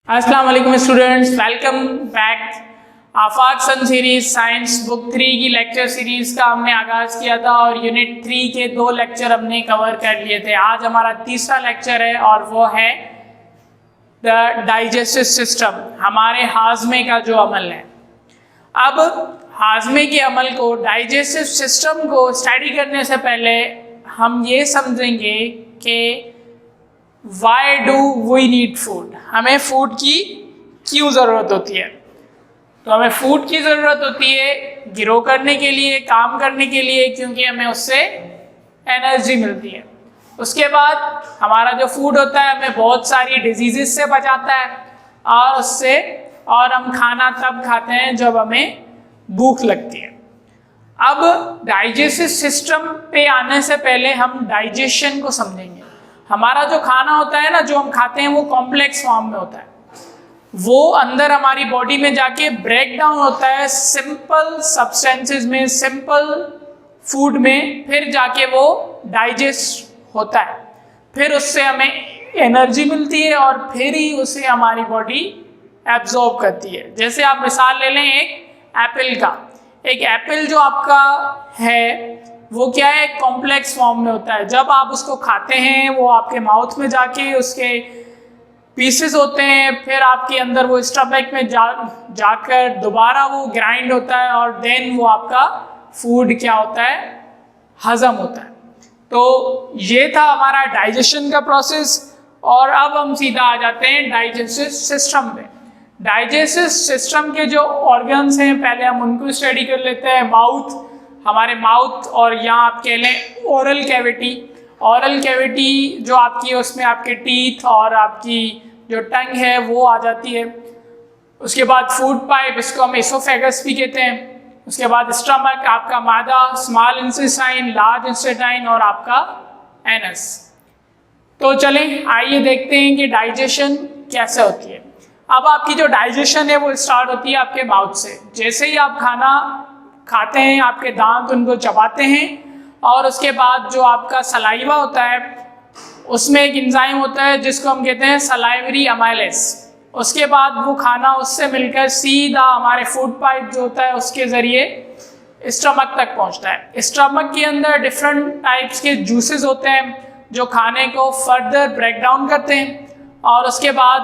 अस्सलाम वालेकुम students, welcome back. आफाक सन series science book 3 की लेक्चर सीरीज का हमने आगाज किया था और यूनिट 3 के 2 लेक्चर हमने कवर कर लिए थे। आज हमारा तीसरा लेक्चर है और वो है द डाइजेस्टिव सिस्टम, हमारे हाजमे का जो अमल है। अब हाजमे के अमल को, डाइजेस्टिव सिस्टम को स्टडी करने से पहले हम ये समझेंगे कि why do we need food, हमें फूड की क्यों ज़रूरत होती है। तो हमें फूड की ज़रूरत होती है ग्रो करने के लिए, काम करने के लिए, क्योंकि हमें उससे एनर्जी मिलती है। उसके बाद हमारा जो फूड होता है हमें बहुत सारी डिजीज़ से बचाता है और हम खाना तब खाते हैं जब हमें भूख लगती है। अब डाइजेस्टिव सिस्टम पे आने से पहले हम डाइजेशन को समझेंगे। हमारा जो खाना होता है ना, जो हम खाते हैं, वो कॉम्प्लेक्स फॉर्म में होता है। वो अंदर हमारी बॉडी में जाके ब्रेक डाउन होता है सिंपल सब्सटेंसेस में, सिंपल फूड में, फिर जाके वो डाइजेस्ट होता है। फिर उससे हमें एनर्जी मिलती है और फिर ही उसे हमारी बॉडी एब्जॉर्ब करती है। जैसे आप मिसाल ले लें एक एप्पल का। एक एप्पल जो आपका है वो क्या है, कॉम्प्लेक्स फॉर्म में होता है। जब आप उसको खाते हैं वो आपके माउथ में जाके उसके पीसेस होते हैं, फिर आपके अंदर वो स्टमक में जाकर दोबारा वो ग्राइंड होता है और देन वो आपका फूड क्या होता है, हजम होता है। तो ये था हमारा डाइजेशन का प्रोसेस। और अब हम सीधा आ जाते हैं डाइजेस्टिव सिस्टम पे। डाइजेस्टिव सिस्टम के जो ऑर्गन्स हैं पहले हम उनको स्टडी कर लेते हैं। माउथ, हमारे माउथ, और यहाँ आप कह लें ओरल कैविटी। ओरल कैविटी जो आपकी है उसमें आपके टीथ और आपकी जो टंग है वो आ जाती है। उसके बाद फूड पाइप, इसको हम एसोफेगस भी कहते हैं। उसके बाद स्टमक, आपका मादा, स्मॉल इंटेस्टाइन, लार्ज इंटेस्टाइन और आपका एनस। तो चलें आइए देखते हैं कि डाइजेशन कैसे होती है। अब आपकी जो डाइजेशन है वो स्टार्ट होती है आपके माउथ से। जैसे ही आप खाना खाते हैं आपके दांत उनको चबाते हैं और उसके बाद जो आपका सलाइवा होता है उसमें एक एंजाइम होता है जिसको हम कहते हैं सलाइवरी अमाइलेज। उसके बाद वो खाना उससे मिलकर सीधा हमारे फूड पाइप जो होता है उसके ज़रिए स्टमक तक पहुंचता है। स्टमक के अंदर डिफरेंट टाइप्स के जूसेस होते हैं जो खाने को फर्दर ब्रेक डाउन करते हैं और उसके बाद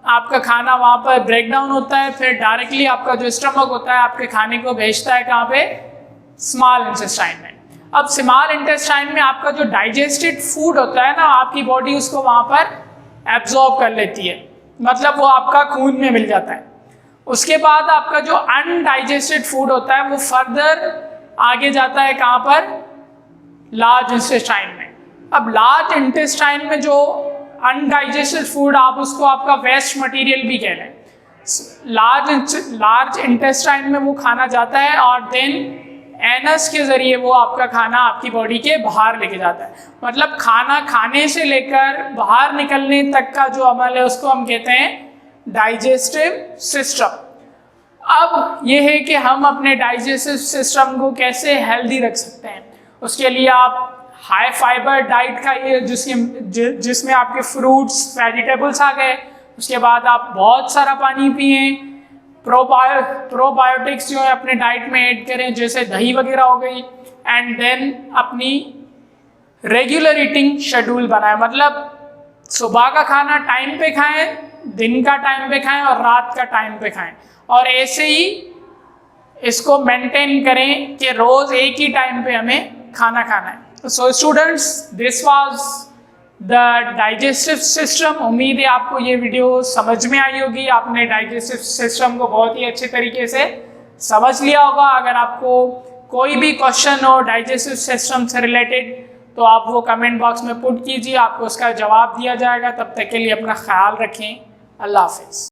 आपका खाना वहाँ पर ब्रेक डाउन होता है। फिर डायरेक्टली आपका जो स्टमक होता है आपके खाने को भेजता है कहाँ पे, स्मॉल इंटेस्टाइन में। अब स्मॉल इंटेस्टाइन में आपका जो डाइजेस्टेड फूड होता है ना, आपकी बॉडी उसको वहाँ पर एब्जॉर्ब कर लेती है, मतलब वो आपका खून में मिल जाता है। उसके बाद आपका जो अनडाइजेस्टेड फूड होता है वो फर्दर आगे जाता है कहाँ पर, लार्ज इंटेस्टाइन में। अब लार्ज इंटेस्टाइन में जो अनडाइजेस्टेड फूड, आप उसको आपका वेस्ट मटेरियल भी कह रहे हैं, लार्ज इंटेस्टाइन में वो खाना जाता है और देन एनस के ज़रिए वो आपका खाना आपकी बॉडी के बाहर लेके जाता है। मतलब खाना खाने से लेकर बाहर निकलने तक का जो अमल है उसको हम कहते हैं डाइजेस्टिव सिस्टम। अब ये है कि हम अपने डाइजेस्टिव सिस्टम को कैसे हेल्दी रख सकते हैं। उसके लिए आप हाई फाइबर डाइट खाइए जिसमें आपके फ्रूट्स, वेजिटेबल्स आ गए। उसके बाद आप बहुत सारा पानी पिएं। प्रोबायोटिक्स जो है अपने डाइट में ऐड करें, जैसे दही वगैरह हो गई। एंड देन अपनी रेगुलर ईटिंग शेड्यूल बनाएं, मतलब सुबह का खाना टाइम पे खाएं, दिन का टाइम पे खाएं और रात का टाइम पे खाएं। और ऐसे ही इसको मेंटेन करें कि रोज़ एक ही टाइम पे हमें खाना खाना है। So students, this was the digestive system। उम्मीद है आपको ये वीडियो समझ में आई होगी, आपने डाइजेस्टिव सिस्टम को बहुत ही अच्छे तरीके से समझ लिया होगा। अगर आपको कोई भी क्वेश्चन हो डाइजेस्टिव सिस्टम से रिलेटेड तो आप वो कमेंट बॉक्स में पुट कीजिए, आपको उसका जवाब दिया जाएगा। तब तक के लिए अपना ख्याल रखें। अल्लाह हाफिज़।